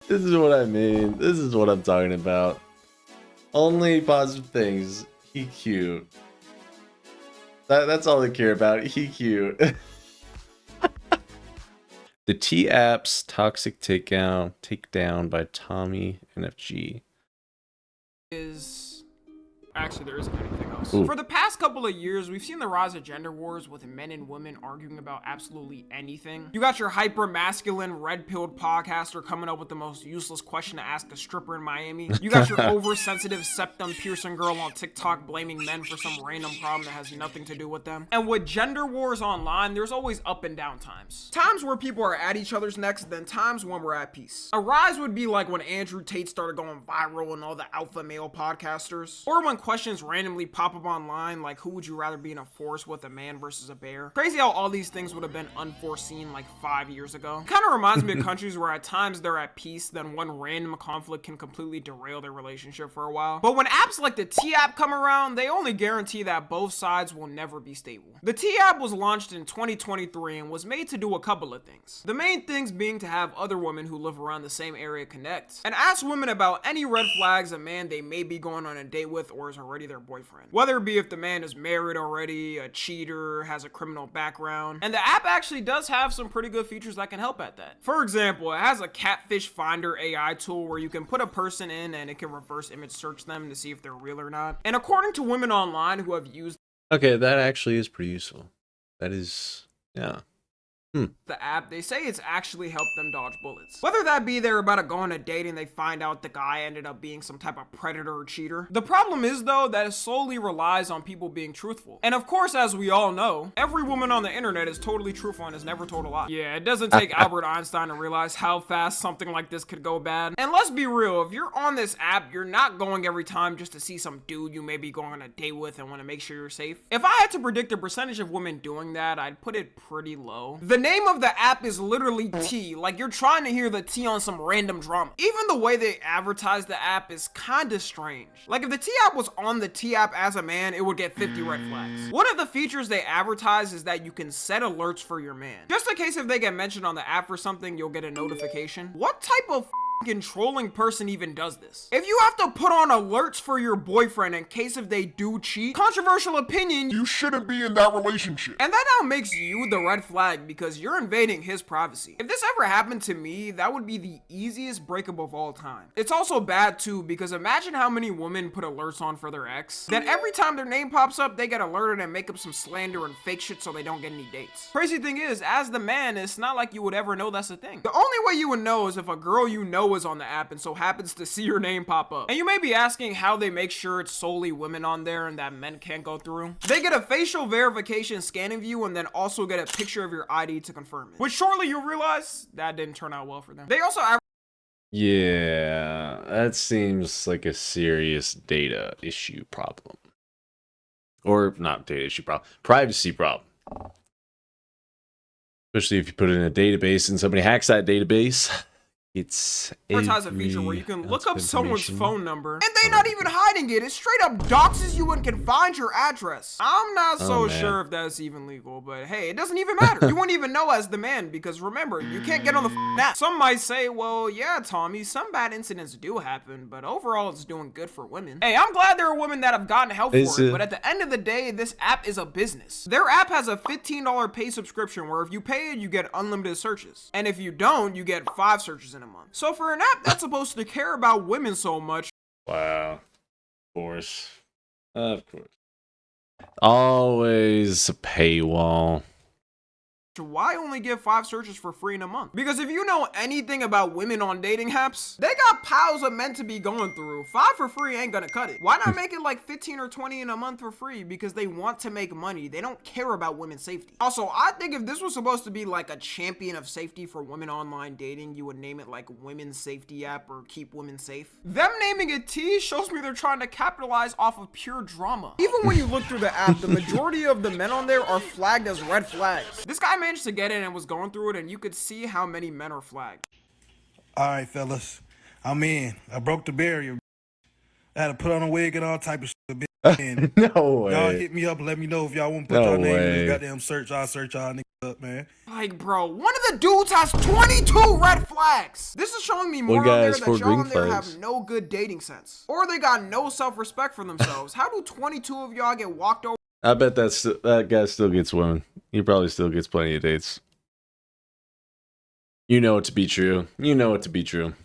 This is what I mean. This is what I'm talking about. Only positive things. He cute. That's all they care about. He cute. The T Apps Toxic Takedown by Tommy NFG. Actually, there isn't anything else. Ooh. For the past couple of years, we've seen the rise of gender wars with men and women arguing about absolutely anything. You got your hyper-masculine, red-pilled podcaster coming up with the most useless question to ask a stripper in Miami. You got your oversensitive, septum-piercing girl on TikTok blaming men for some random problem that has nothing to do with them. And with gender wars online, there's always up and down times. Times where people are at each other's necks, then times when we're at peace. A rise would be like when Andrew Tate started going viral and all the alpha male podcasters. Or when questions randomly pop up online like who would you rather be in a forest with, a man versus a bear? Crazy how all these things would have been unforeseen like 5 years ago. Kind of reminds me of countries where at times they're at peace, then one random conflict can completely derail their relationship for a while. But when apps like the T-App come around, they only guarantee that both sides will never be stable. The T-App was launched in 2023 and was made to do a couple of things. The main things being to have other women who live around the same area connect and ask women about any red flags a man they may be going on a date with or is already their boyfriend. Whether it be if the man is married already, a cheater, has a criminal background. And the app actually does have some pretty good features that can help at that. For example, it has a catfish finder AI tool where you can put a person in and it can reverse image search them to see if they're real or not. And according to women online who have used Okay, that actually is pretty useful. That is, yeah. the app, they say it's actually helped them dodge bullets. Whether that be they're about to go on a date and they find out the guy ended up being some type of predator or cheater. The problem is though that it solely relies on people being truthful. And of course, as we all know, every woman on the internet is totally truthful and has never told a lie. Yeah, it doesn't take Albert Einstein to realize how fast something like this could go bad. And let's be real, if you're on this app, you're not going every time just to see some dude you may be going on a date with and want to make sure you're safe. If I had to predict the percentage of women doing that, I'd put it pretty low. The name of the app is literally tea, like you're trying to hear the tea on some random drama. Even the way they advertise the app is kinda strange. Like if the T app was on the T app as a man, it would get 50 red flags. One of the features they advertise is that you can set alerts for your man. Just in case if they get mentioned on the app for something, you'll get a notification. What type of controlling person even does this? If you have to put on alerts for your boyfriend in case if they do cheat, controversial opinion, You shouldn't be in that relationship. and that now makes you the red flag because you're invading his privacy. If this ever happened to me, that would be the easiest breakup of all time. It's also bad too because imagine how many women put alerts on for their ex. Then every time their name pops up, they get alerted and make up some slander and fake shit so they don't get any dates. Crazy thing is, as the man, it's not like you would ever know that's a thing. The only way you would know is if a girl you know is on the app and so happens to see your name pop up. And you may be asking how they make sure it's solely women on there and that men can't go through. They get a facial verification scan of you and then also get a picture of your ID to confirm it. Which shortly you'll realize that didn't turn out well for them. They also Yeah, that seems like a serious data issue problem. Or not data issue problem, privacy problem. Especially if you put it in a database and somebody hacks that database. It's advertise a feature where you can look up someone's phone number and they not even hiding it. It straight up doxes you and can find your address. I'm not so sure if that's even legal, but hey, it doesn't even matter. You wouldn't even know as the man because remember, you can't get on the app. Some might say, well, yeah, Tommy, some bad incidents do happen, but overall it's doing good for women. Hey, I'm glad there are women that have gotten help for it, but at the end of the day, this app is a business. Their app has a $15 pay subscription where if you pay it, you get unlimited searches. And if you don't, you get 5 searches in a month. So for an app that's supposed to care about women so much. Wow. Of course. Of course. Always a paywall. Why only give 5 searches for free in a month? Because if you know anything about women on dating apps, they got piles of men to be going through. 5 for free ain't gonna cut it. Why not make it like 15 or 20 in a month for free? Because they want to make money. They don't care about women's safety. Also, I think if this was supposed to be like a champion of safety for women online dating, you would name it like Women's Safety App or Keep Women Safe. Them naming it T shows me they're trying to capitalize off of pure drama. Even when you look through the app, the majority of the men on there are flagged as red flags. This guy managed to get in and was going through it, and you could see how many men are flagged. All right, fellas, I'm in. I broke the barrier. I had to put on a wig and all type of shit. And No y'all way. hit me up and let me know if y'all want to put No y'all name in way. this goddamn search. I'll search y'all niggas up, man. Like, bro, one of the dudes has 22 red flags. This is showing me more One guy on there has that 4 y'all green on there flags. have no good dating sense. Or they got no self-respect for themselves. How do 22 of y'all get walked over I bet that guy still gets women. He probably still gets plenty of dates. You know it to be true. You know it to be true.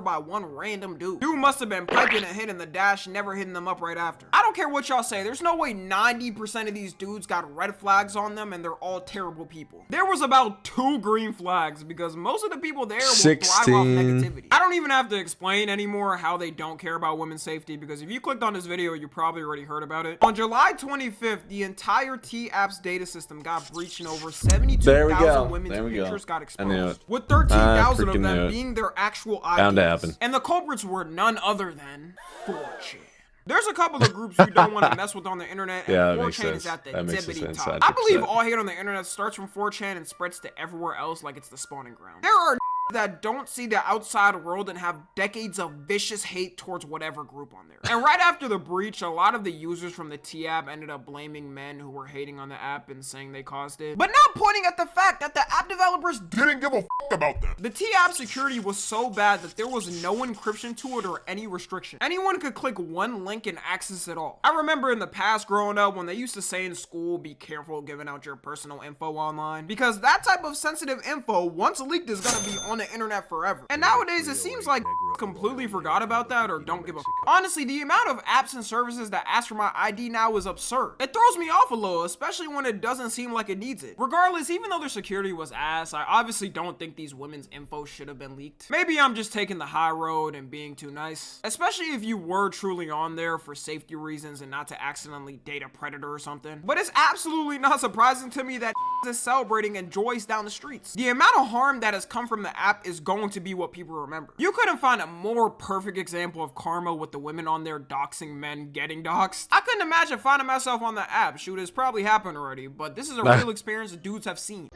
by one random dude? Dude must have been piping and hitting the dash, never hitting them up right after. I don't care what y'all say, there's no way 90% of these dudes got red flags on them and they're all terrible people. There was about 2 green flags because most of the people there will thrive off 16. negativity. I don't even have to explain anymore how they don't care about women's safety because if you clicked on this video, you probably already heard about it. On July 25th, the entire T-App's data system got breached and over 72,000 women's pictures got exposed. With 13,000 of them being their actual Bound to happen. and the culprits were none other than 4chan. There's a couple of groups you don't want to mess with on the internet, and Yeah, that makes 4chan sense. is at the That makes tippity sense, top. I believe 100%. all hate on the internet starts from 4chan and spreads to everywhere else like it's the spawning ground. There are that don't see the outside world and have decades of vicious hate towards whatever group on there. And right after the breach, a lot of the users from the T-app ended up blaming men who were hating on the app and saying they caused it, but not pointing at the fact that the app developers Didn't give a about that. the T-app security was so bad that there was no encryption to it or any restriction. Anyone could click one link and access it all. I remember in the past growing up when they used to say in school, be careful giving out your personal info online, because that type of sensitive info, once leaked, is gonna be on the internet forever. And nowadays it seems like completely forgot about that or don't give a Honestly, the amount of apps and services that ask for my ID now is absurd. It throws me off a little, especially when it doesn't seem like it needs it. Regardless, even though their security was ass, I obviously don't think these women's info should have been leaked. Maybe I'm just taking the high road and being too nice, especially if you were truly on there for safety reasons and not to accidentally date a predator or something. But it's absolutely not surprising to me that is celebrating and joys down the streets. The amount of harm that has come from the app is going to be what people remember. You couldn't find a more perfect example of karma with the women on there doxing men getting doxed. I couldn't imagine finding myself on the app. Shoot, it's probably happened already, but this is a real experience that dudes have seen.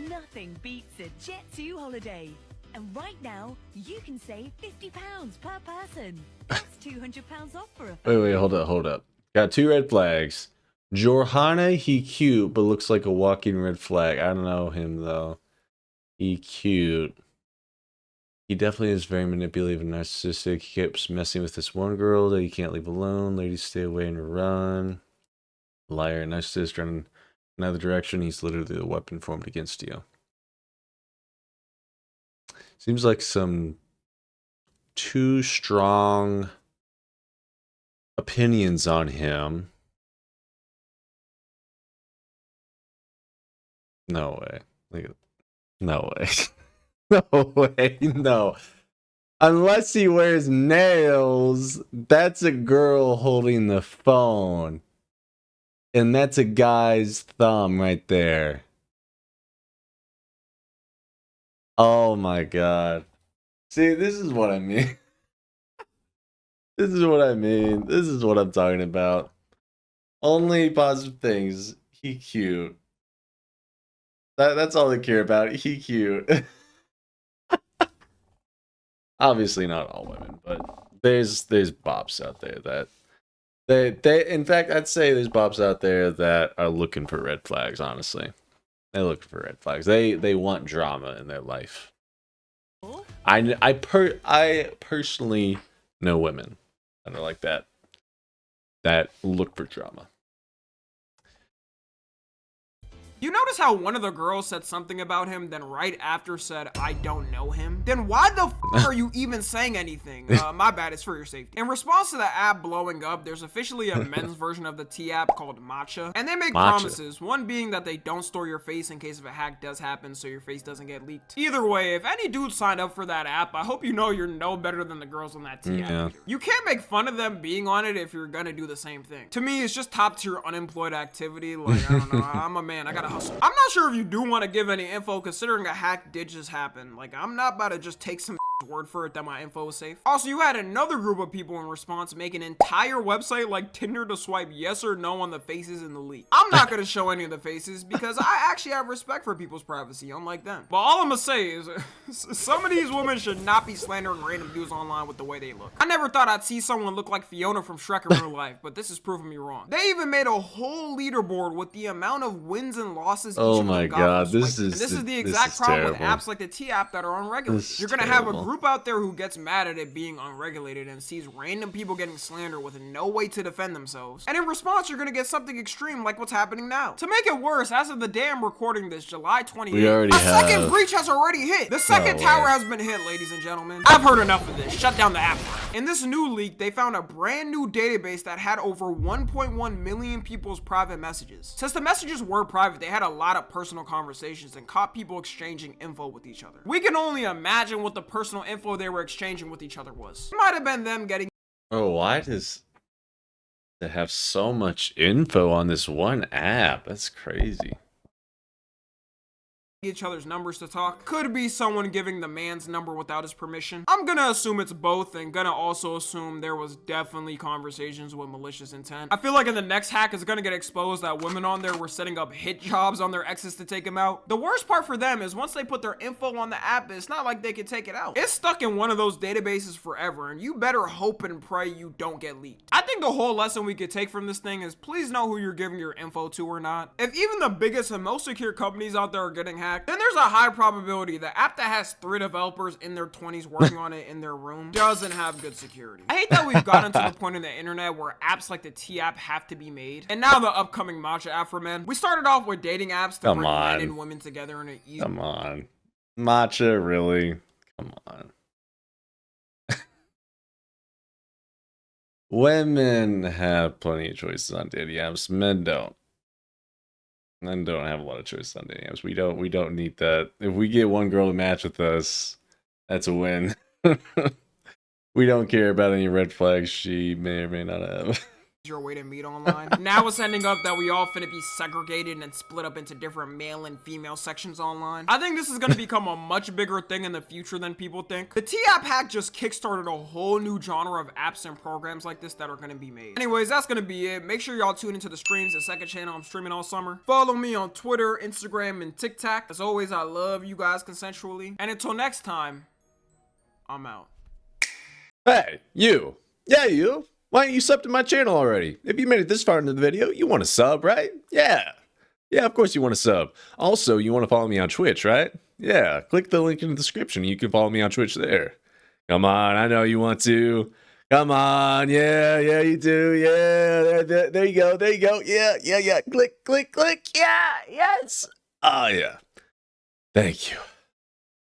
Nothing beats a Jet2 holiday. And right now, you can save £50 per person. That's £200 off for a Wait, hold up. Got 2 red flags. Jorhana, he cute, but looks like a walking red flag. I don't know him though. He cute. He definitely is very manipulative and narcissistic. He keeps messing with this one girl that he can't leave alone. Ladies stay away and run. Liar, narcissist, running another direction. He's literally the weapon formed against you. Seems like some too strong opinions on him. No way. No way. No way. No. Unless he wears nails, that's a girl holding the phone. And that's a guy's thumb right there. Oh my god. See, this is what I mean. This is what I mean. This is what I'm talking about. Only positive things. He cute. That's all they care about. He cute. Obviously not all women, but there's bops out there that they in fact I'd say there's bops out there that are looking for red flags, honestly. They're looking for red flags. They want drama in their life. I personally know women that are like that look for drama. You notice how one of the girls said something about him, then right after said, I don't know him? Then why the f are you even saying anything? My bad, it's for your safety. In response to the app blowing up, there's officially a men's version of the T-app called Matcha. And they make promises, one being that they don't store your face in case if a hack does happen so your face doesn't get leaked. Either way, if any dude signed up for that app, I hope you know you're no better than the girls on that T-app. Yeah. You can't make fun of them being on it if you're gonna do the same thing. To me, it's just top tier unemployed activity. Like, I don't know, I'm a man, I gotta hustle. I'm not sure if you do want to give any info considering a hack did just happen. Like, I'm not about to just take some word for it that my info is safe. Also, you had another group of people in response make an entire website like Tinder to swipe yes or no on the faces in the leak. I'm not gonna show any of the faces because I actually have respect for people's privacy, unlike them. But all I'm gonna say is, some of these women should not be slandering random dudes online with the way they look. I never thought I'd see someone look like Fiona from Shrek in real life, but this is proving me wrong. They even made a whole leaderboard with the amount of wins and losses. Oh each of them my got God, from this swiping. is And this is the this exact is problem with terrible. apps like the T app that are unregulated. This is You're gonna have a terrible. group out there who gets mad at it being unregulated and sees random people getting slandered with no way to defend themselves. And in response, you're gonna get something extreme like what's happening now. To make it worse, as of the day I'm recording this, July 28th, We already a second have- breach has already hit. The second No tower way. has been hit, ladies and gentlemen. I've heard enough of this. Shut down the app. In this new leak, they found a brand new database that had over 1.1 million people's private messages. Since the messages were private, they had a lot of personal conversations and caught people exchanging info with each other. We can only imagine what the personal info they were exchanging with each other was. It might have been them getting Oh, why does it have so much info on this one app? That's crazy. each other's numbers to talk. Could be someone giving the man's number without his permission. I'm gonna assume it's both and gonna also assume there was definitely conversations with malicious intent. I feel like in the next hack it's gonna get exposed that women on there were setting up hit jobs on their exes to take them out. The worst part for them is once they put their info on the app, it's not like they can take it out. It's stuck in one of those databases forever and you better hope and pray you don't get leaked. I think the whole lesson we could take from this thing is please know who you're giving your info to or not. If even the biggest and most secure companies out there are getting hacked, then there's a high probability the app that has 3 developers in their 20s working on it in their room doesn't have good security. I hate that we've gotten to the point in the internet where apps like the T app have to be made, and now the upcoming matcha app for men. We started off with dating apps to Come bring men on. and women together in an easy. Come on. Matcha, really? Come on. Women have plenty of choices on dating apps. Men don't. Men don't have a lot of choices on dating apps. We don't need that. If we get one girl to match with us, that's a win. We don't care about any red flags she may or may not have. Your way to meet online. Now it's ending up that we all finna be segregated and split up into different male and female sections online. I think this is gonna become a much bigger thing in the future than people think. The T-App hack just kickstarted a whole new genre of apps and programs like this that are gonna be made. Anyways, that's gonna be it. Make sure y'all tune into the streams, the second channel I'm streaming all summer. Follow me on Twitter, Instagram, and TikTok. As always, I love you guys consensually. And until next time, I'm out. Hey, you. Yeah, you. Why aren't you subbed to my channel already? If you made it this far into the video, you want to sub, right? Yeah. Yeah, of course you want to sub. Also, you want to follow me on Twitch, right? Yeah, click the link in the description. You can follow me on Twitch there. Come on, I know you want to. Come on, yeah, you do. Yeah, there you go, Yeah. Click. Yeah, yes. Oh, yeah. Thank you.